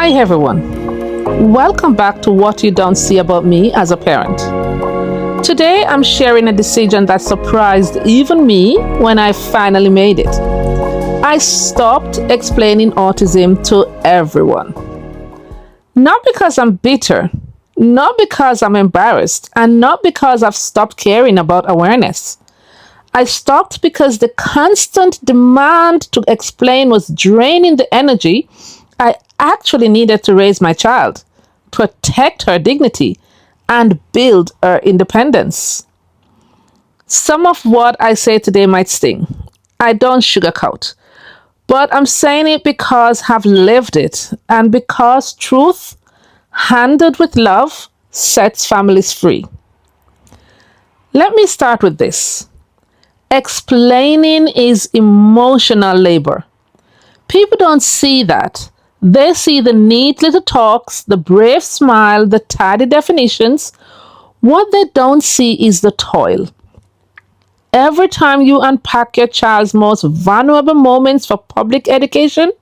Hi everyone, welcome back to What You Don't See About Me as a Parent. Today I'm sharing a decision that surprised even me when I finally made it. I stopped explaining autism to everyone. Not because I'm bitter, not because I'm embarrassed, and not because I've stopped caring about awareness. I stopped because the constant demand to explain was draining the energy I actually needed to raise my child, protect her dignity, and build her independence. Some of what I say today might sting. I don't sugarcoat, but I'm saying it because I've lived it and because truth, handled with love, sets families free. Let me start with this. Explaining is emotional labor. People don't see that. They see the neat little talks, the brave smile, the tidy definitions. What they don't see is the toil. Every time you unpack your child's most vulnerable moments for public education,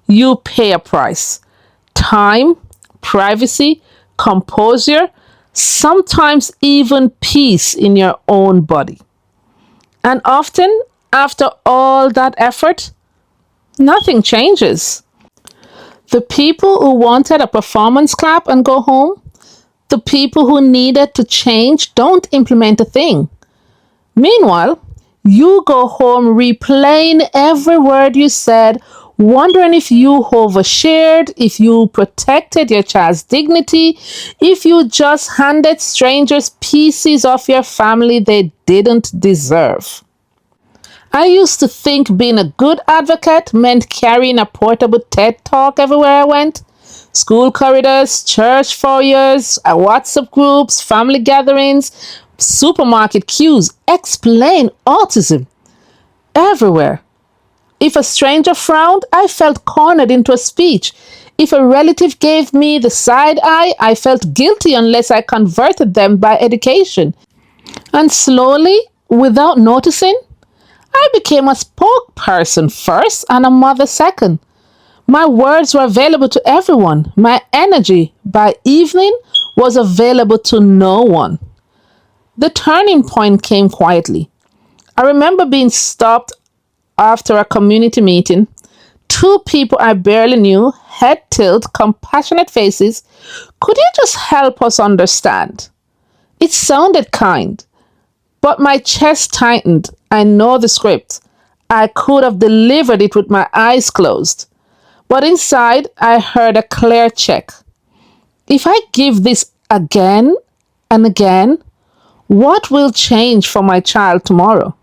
you pay a price. Time, privacy, composure, sometimes even peace in your own body. And often, after all that effort, nothing changes. The people who wanted a performance clap and go home, the people who needed to change don't implement a thing. Meanwhile, you go home replaying every word you said, wondering if you overshared, if you protected your child's dignity, if you just handed strangers pieces of your family they didn't deserve. I used to think being a good advocate meant carrying a portable TED Talk everywhere I went. School corridors, church foyers, WhatsApp groups, family gatherings, supermarket queues. Explain autism everywhere. If a stranger frowned, I felt cornered into a speech. If a relative gave me the side eye, I felt guilty unless I converted them by education. And slowly, without noticing, I became a spokesperson first and a mother second. My words were available to everyone. My energy, by evening, was available to no one. The turning point came quietly. I remember being stopped after a community meeting. Two people I barely knew, head tilt, compassionate faces. Could you just help us understand? It sounded kind, but my chest tightened. I know the script. I could have delivered it with my eyes closed. But inside, I heard a clear check. If I give this again and again, what will change for my child tomorrow?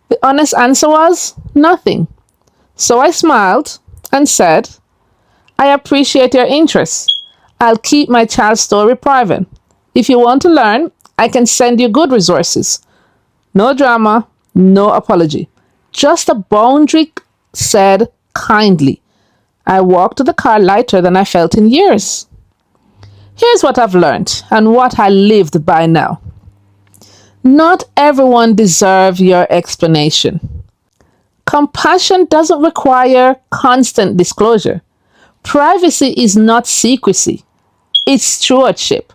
The honest answer was nothing. So I smiled and said, I appreciate your interest. I'll keep my child's story private. If you want to learn, I can send you good resources. No drama, no apology. Just a boundary said kindly. I walked to the car lighter than I felt in years. Here's what I've learned and what I lived by now. Not everyone deserves your explanation. Compassion doesn't require constant disclosure. Privacy is not secrecy. It's stewardship.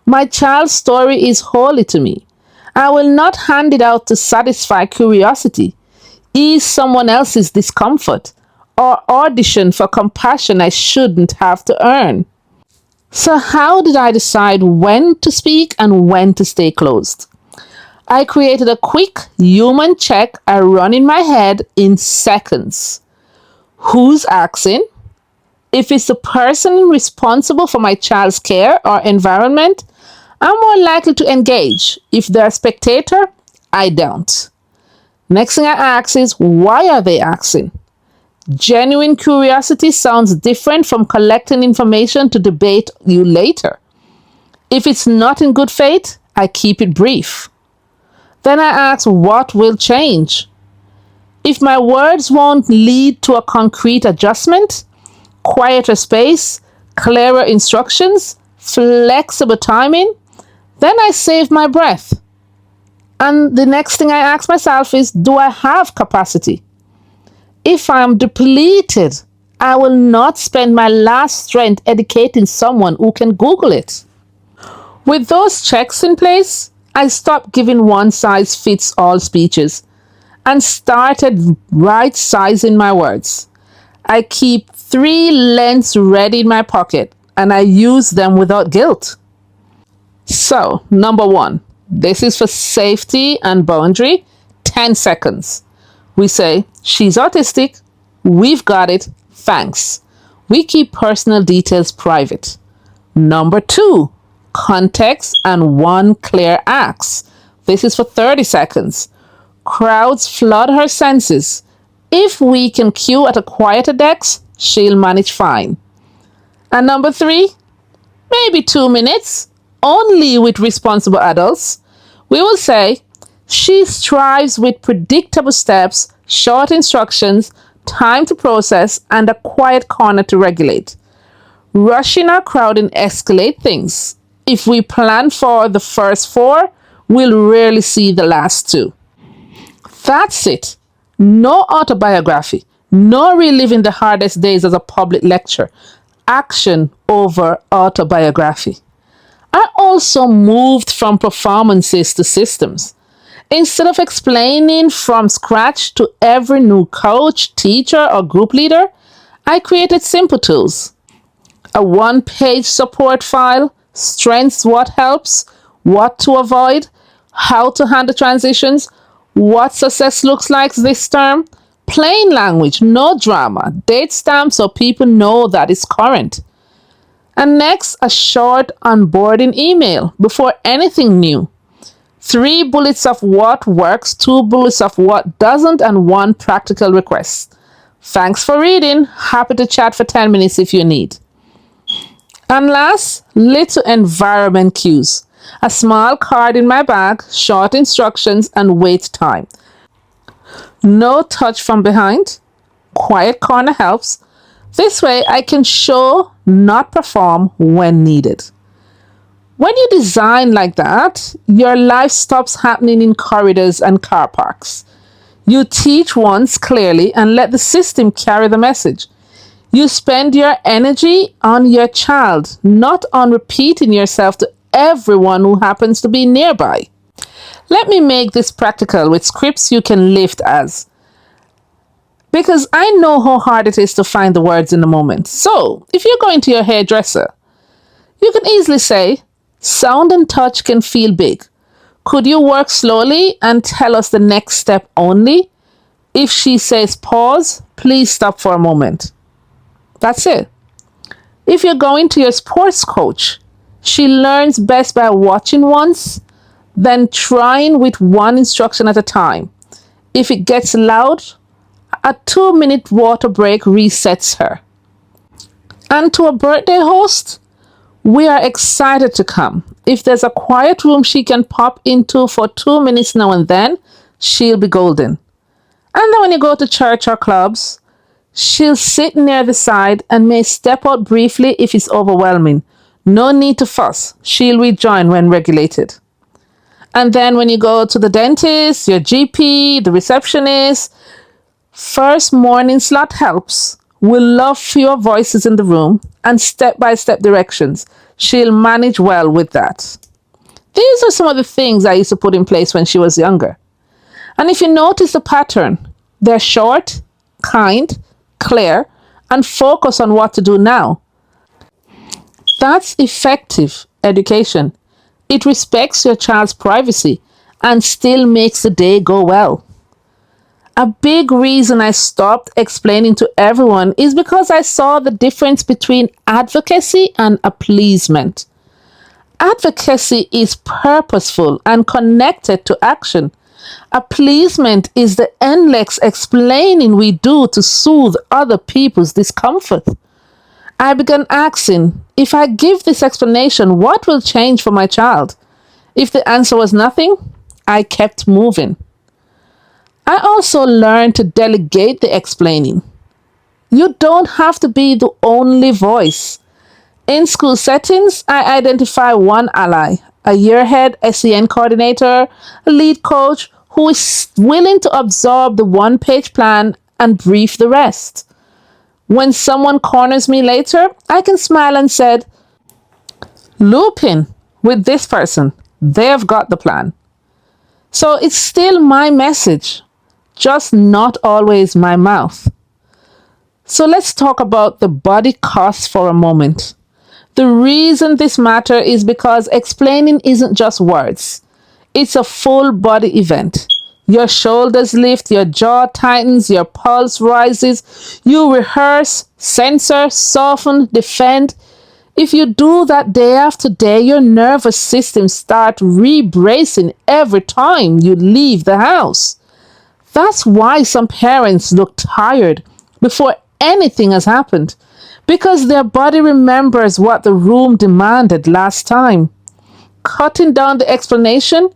My child's story is holy to me. I will not hand it out to satisfy curiosity, ease someone else's discomfort, or audition for compassion I shouldn't have to earn. So how did I decide when to speak and when to stay closed? I created a quick human check I run in my head in seconds. Who's asking? If it's the person responsible for my child's care or environment, I'm more likely to engage. If they're a spectator, I don't. Next thing I ask is, why are they asking? Genuine curiosity sounds different from collecting information to debate you later. If it's not in good faith, I keep it brief. Then I ask, what will change? If my words won't lead to a concrete adjustment, quieter space, clearer instructions, flexible timing, then I save my breath. And the next thing I ask myself is, do I have capacity? If I'm depleted, I will not spend my last strength educating someone who can Google it. With those checks in place, I stopped giving one size fits all speeches and started right sizing my words. I keep 3 lengths ready in my pocket and I use them without guilt. So, number one, this is for safety and boundary. 10 seconds. We say, she's autistic. We've got it. Thanks. We keep personal details private. Number two, context and one clear ask. This is for 30 seconds. Crowds flood her senses. If we can cue at a quieter desk, she'll manage fine. And number three, maybe 2 minutes, only with responsible adults. We will say, she strives with predictable steps, short instructions, time to process, and a quiet corner to regulate. Rushing or crowding escalate things. If we plan for the first 4, we'll rarely see the last 2. That's it. No autobiography. No reliving the hardest days as a public lecture. Action over autobiography. I also moved from performances to systems. Instead of explaining from scratch to every new coach, teacher, or group leader, I created simple tools. A one-page support file, strengths, what helps, what to avoid, how to handle transitions, what success looks like this term, plain language, no drama, date stamps so people know that it's current. And next, a short onboarding email before anything new. 3 bullets of what works, 2 bullets of what doesn't, and 1 practical request. Thanks for reading. Happy to chat for 10 minutes if you need. And last, little environment cues. A small card in my bag, short instructions, and wait time. No touch from behind. Quiet corner helps. This way I can show, not perform when needed. When you design like that, your life stops happening in corridors and car parks. You teach once clearly and let the system carry the message. You spend your energy on your child, not on repeating yourself to everyone who happens to be nearby. Let me make this practical with scripts you can lift as. Because I know how hard it is to find the words in the moment. So, if you're going to your hairdresser, you can easily say, sound and touch can feel big. Could you work slowly and tell us the next step only? If she says pause, please stop for a moment. That's it. If you're going to your sports coach, she learns best by watching once, then trying with one instruction at a time. If it gets loud, a 2-minute water break resets her. And to a birthday host, we are excited to come. If there's a quiet room she can pop into for 2 minutes now and then, she'll be golden. And then when you go to church or clubs, she'll sit near the side and may step out briefly if it's overwhelming. No need to fuss. She'll rejoin when regulated. And then when you go to the dentist, your GP, the receptionist, first morning slot helps. We'll love fewer voices in the room and step-by-step directions. She'll manage well with that. These are some of the things I used to put in place when she was younger. And if you notice the pattern, they're short, kind, clear, and focus on what to do now. That's effective education. It respects your child's privacy and still makes the day go well. A big reason I stopped explaining to everyone is because I saw the difference between advocacy and appeasement. Advocacy is purposeful and connected to action. Appeasement is the endless explaining we do to soothe other people's discomfort. I began asking, if I give this explanation, what will change for my child? If the answer was nothing, I kept moving. I also learned to delegate the explaining. You don't have to be the only voice. In school settings, I identify one ally, a yearhead SEN coordinator, a lead coach who is willing to absorb the one-page plan and brief the rest. When someone corners me later, I can smile and said, loop in with this person. They've got the plan. So it's still my message, just not always my mouth. So let's talk about the body cost for a moment. The reason this matters is because explaining isn't just words. It's a full body event. Your shoulders lift, your jaw tightens, your pulse rises. You rehearse, censor, soften, defend. If you do that day after day, your nervous system starts re-bracing every time you leave the house. That's why some parents look tired before anything has happened, because their body remembers what the room demanded last time. Cutting down the explanation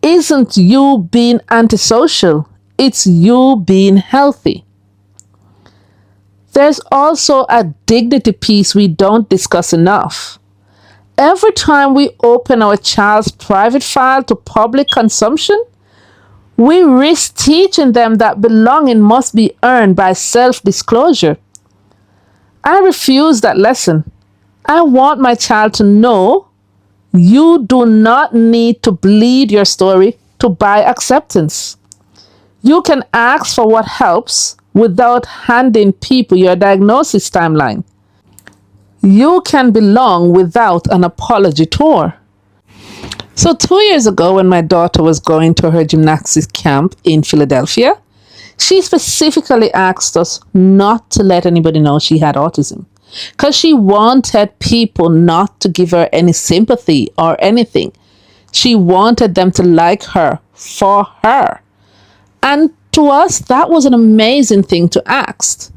isn't you being antisocial, it's you being healthy. There's also a dignity piece we don't discuss enough. Every time we open our child's private file to public consumption, we risk teaching them that belonging must be earned by self-disclosure. I refuse that lesson. I want my child to know you do not need to bleed your story to buy acceptance. You can ask for what helps without handing people your diagnosis timeline. You can belong without an apology tour. So 2 years ago, when my daughter was going to her gymnastics camp in Philadelphia, she specifically asked us not to let anybody know she had autism, because she wanted people not to give her any sympathy or anything. She wanted them to like her for her. And to us, that was an amazing thing to ask.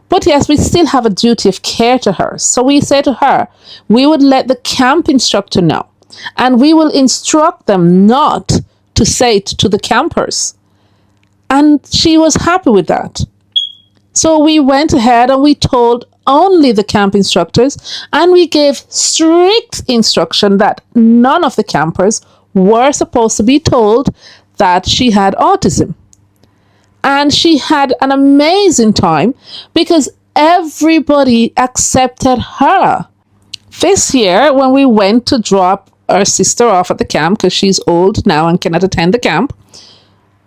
But yes, we still have a duty of care to her. So we said to her, we would let the camp instructor know, and we will instruct them not to say it to the campers. And she was happy with that. So we went ahead and we told only the camp instructors, and we gave strict instruction that none of the campers were supposed to be told that she had autism. And she had an amazing time because everybody accepted her. This year, when we went to drop our sister off at the camp, because she's old now and cannot attend the camp,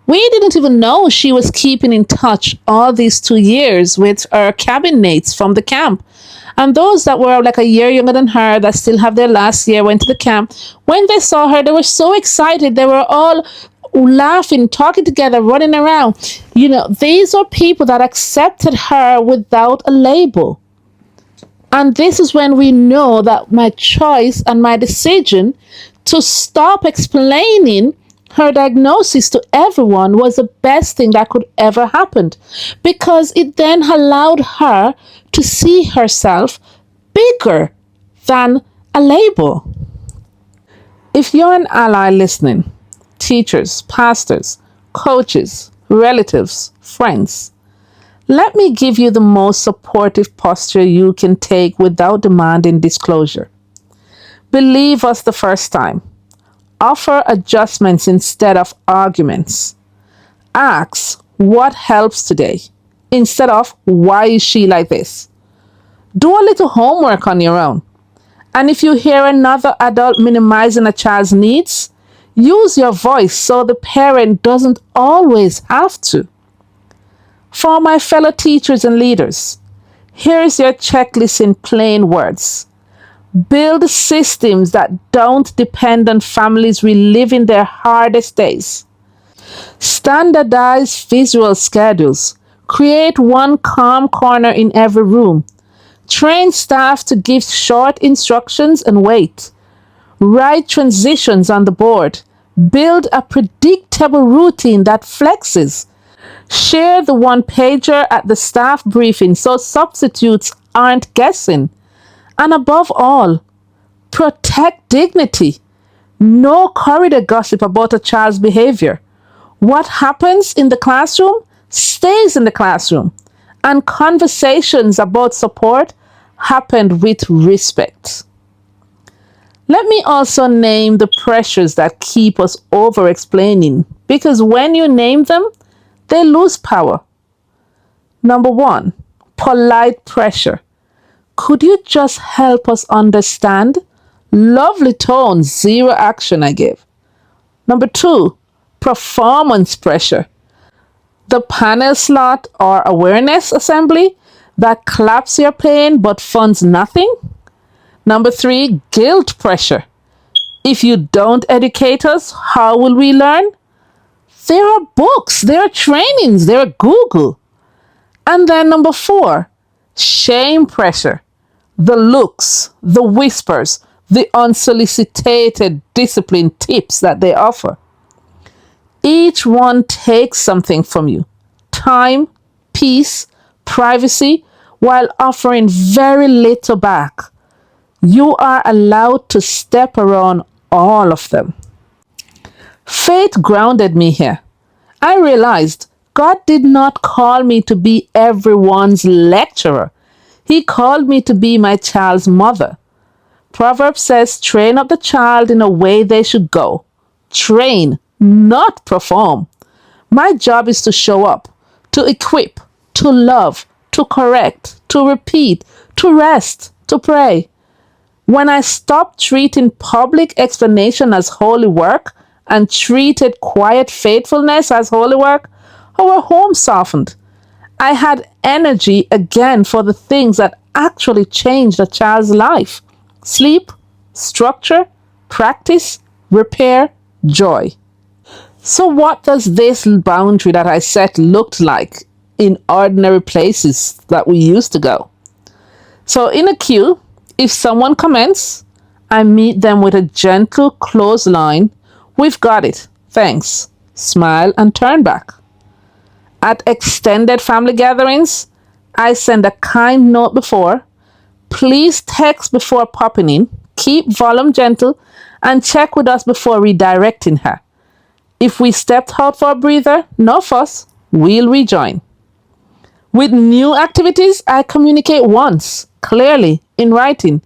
we didn't even know she was keeping in touch all these 2 years with her cabin mates from the camp. And those that were like a year younger than her, that still have their last year, went to the camp. When they saw her, they were so excited. They were all laughing, talking together, running around. You know, these are people that accepted her without a label. And this is when we know that my choice and my decision to stop explaining her diagnosis to everyone was the best thing that could ever happen, because it then allowed her to see herself bigger than a label. If you're an ally listening, teachers, pastors, coaches, relatives, friends, let me give you the most supportive posture you can take without demanding disclosure. Believe us the first time. Offer adjustments instead of arguments. Ask, what helps today? Instead of, why is she like this? Do a little homework on your own. And if you hear another adult minimizing a child's needs, use your voice so the parent doesn't always have to. For my fellow teachers and leaders, here's your checklist in plain words. Build systems that don't depend on families reliving their hardest days. Standardize visual schedules. Create one calm corner in every room. Train staff to give short instructions and wait. Write transitions on the board. Build a predictable routine that flexes. Share the one-pager at the staff briefing so substitutes aren't guessing. And above all, protect dignity. No corridor gossip about a child's behavior. What happens in the classroom stays in the classroom. And conversations about support happen with respect. Let me also name the pressures that keep us over-explaining, because when you name them, they lose power. Number 1, Polite pressure. Could you just help us understand? Lovely tone, zero action I give. Number 2, performance pressure. The panel slot or awareness assembly that claps your pain but funds nothing. Number 3, guilt pressure. If you don't educate us, how will we learn? There are books, there are trainings, there are Google. And then number 4, shame pressure. The looks, the whispers, the unsolicited discipline tips that they offer. Each one takes something from you: time, peace, privacy, while offering very little back. You are allowed to step around all of them. Faith grounded me here. I realized God did not call me to be everyone's lecturer. He called me to be my child's mother. Proverbs says, train up the child in a way they should go. Train, not perform. My job is to show up, to equip, to love, to correct, to repeat, to rest, to pray. When I stopped treating public explanation as holy work and treated quiet faithfulness as holy work, our home softened. I had energy again for the things that actually changed a child's life: sleep, structure, practice, repair, joy. So what does this boundary that I set look like in ordinary places that we used to go? So in a queue, if someone comments, I meet them with a gentle clothesline: "We've got it, thanks," smile and turn back. At extended family gatherings, I send a kind note before: "Please text before popping in, keep volume gentle, and check with us before redirecting her. If we stepped out for a breather, no fuss, we'll rejoin." With new activities, I communicate once, clearly, in writing,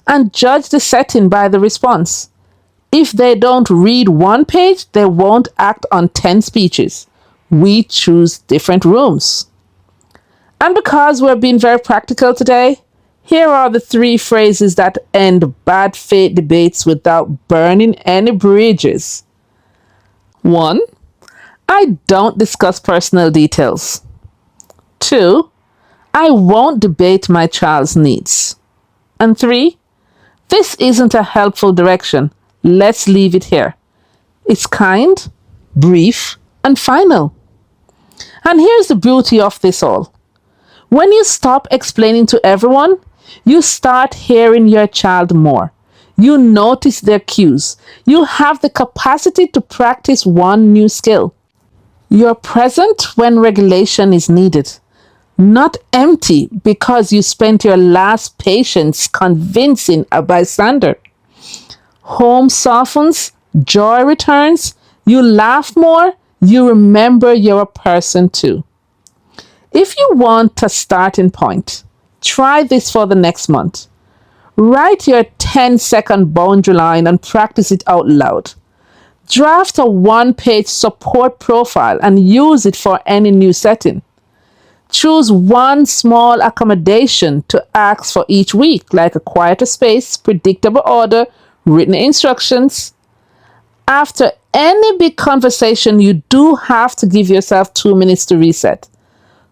and judge the setting by the response. If they don't read one page, they won't act on 10 speeches. We choose different rooms. And because we're being very practical today, here are the 3 phrases that end bad faith debates without burning any bridges. 1, I don't discuss personal details. 2, I won't debate my child's needs. And 3, this isn't a helpful direction. Let's leave it here. It's kind, brief, and final. And here's the beauty of this all. When you stop explaining to everyone, you start hearing your child more. You notice their cues. You have the capacity to practice one new skill. You're present when regulation is needed, not empty because you spent your last patience convincing a bystander. Home softens, joy returns, you laugh more, you remember you're a person too. If you want a starting point, try this for the next month. Write your 10-second boundary line and practice it out loud. Draft a 1-page support profile and use it for any new setting. Choose one small accommodation to ask for each week, like a quieter space, predictable order, written instructions. After any big conversation, you do have to give yourself 2 minutes to reset.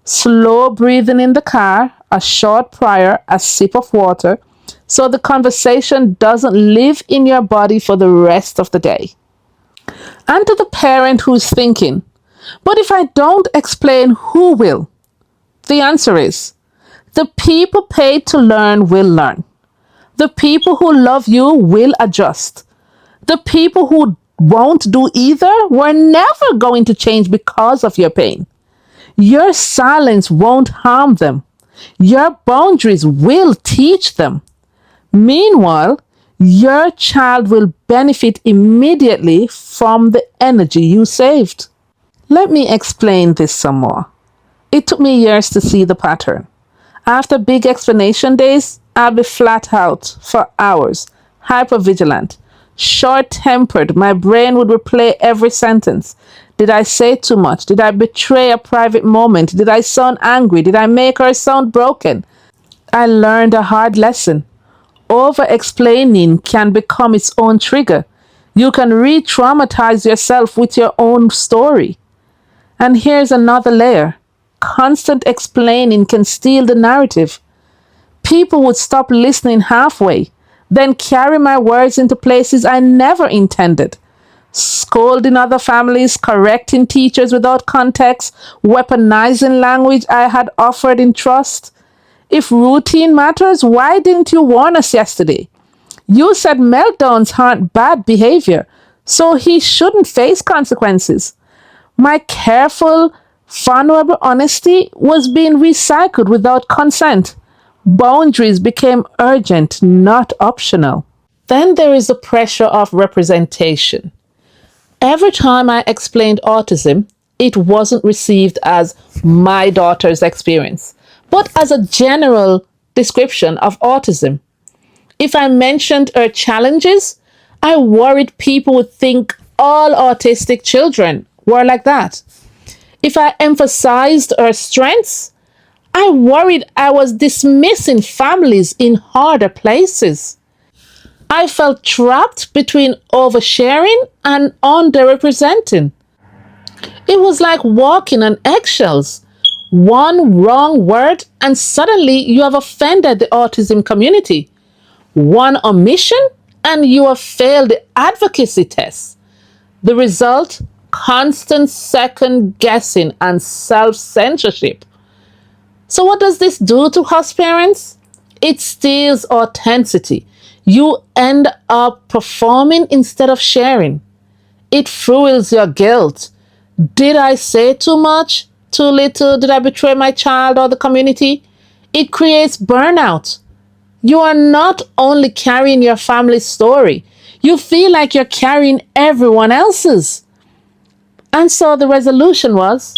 Slow breathing in the car, a short prayer, a sip of water, so the conversation doesn't live in your body for the rest of the day. And to the parent who's thinking, but if I don't explain, who will? The answer is, the people paid to learn will learn. The people who love you will adjust. The people who won't do either were never going to change because of your pain. Your silence won't harm them. Your boundaries will teach them. Meanwhile, your child will benefit immediately from the energy you saved. Let me explain this some more. It took me years to see the pattern. After big explanation days, I'd be flat out for hours, hypervigilant, short-tempered. My brain would replay every sentence. Did I say too much? Did I betray a private moment? Did I sound angry? Did I make her sound broken? I learned a hard lesson. Over explaining can become its own trigger. You can re traumatize yourself with your own story. And here's another layer: constant explaining can steal the narrative. People would stop listening halfway, then carry my words into places I never intended. Scolding other families, correcting teachers without context, weaponizing language I had offered in trust. If routine matters, why didn't you warn us yesterday? You said meltdowns aren't bad behavior, so he shouldn't face consequences. My careful, vulnerable honesty was being recycled without consent. Boundaries became urgent, not optional. Then there is the pressure of representation. Every time I explained autism, it wasn't received as my daughter's experience, but as a general description of autism. If I mentioned her challenges, I worried people would think all autistic children were like that. If I emphasized her strengths, I worried I was dismissing families in harder places. I felt trapped between oversharing and underrepresenting. It was like walking on eggshells. One wrong word, and suddenly you have offended the autism community. One omission, and you have failed the advocacy test. The result: constant second guessing and self censorship. So, what does this do to us parents? It steals authenticity. You end up performing instead of sharing. It fuels your guilt. Did I say too much? Too little? Did I betray my child or the community? It creates burnout. You are not only carrying your family's story, you feel like you're carrying everyone else's. And so the resolution was,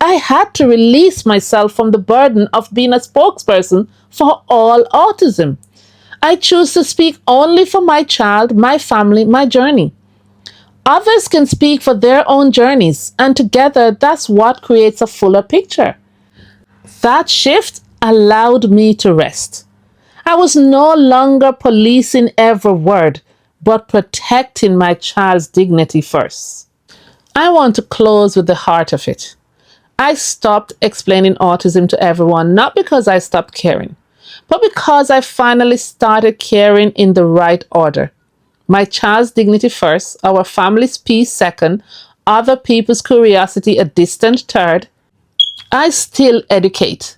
I had to release myself from the burden of being a spokesperson for all autism. I choose to speak only for my child, my family, my journey. Others can speak for their own journeys, and together that's what creates a fuller picture. That shift allowed me to rest. I was no longer policing every word, but protecting my child's dignity first. I want to close with the heart of it. I stopped explaining autism to everyone, not because I stopped caring, but because I finally started caring in the right order. My child's dignity first, our family's peace second, other people's curiosity a distant third. I still educate,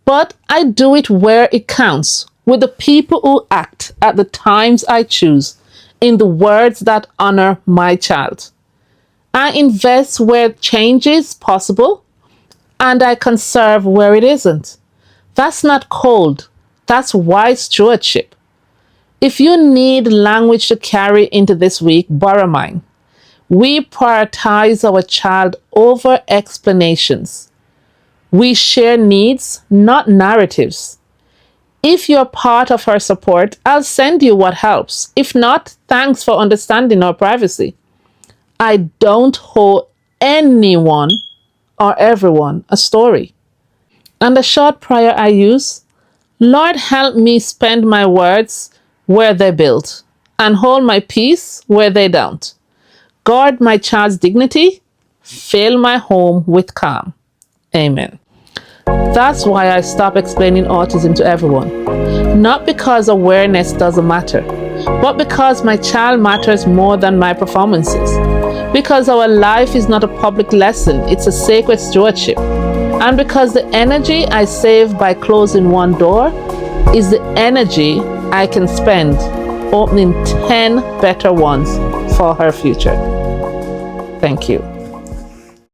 but I do it where it counts, with the people who act at the times I choose, in the words that honor my child. I invest where change is possible, and I conserve where it isn't. That's not cold. That's wise stewardship. If you need language to carry into this week, borrow mine. We prioritize our child over explanations. We share needs, not narratives. If you're part of her support, I'll send you what helps. If not, thanks for understanding our privacy. I don't owe anyone or everyone a story. And the short prayer I use: Lord, help me spend my words where they build, and hold my peace where they don't. Guard my child's dignity, fill my home with calm. Amen. That's why I stopped explaining autism to everyone. Not because awareness doesn't matter, but because my child matters more than my performances. Because our life is not a public lesson, it's a sacred stewardship. And because the energy I save by closing one door is the energy I can spend opening 10 better ones for her future. Thank you.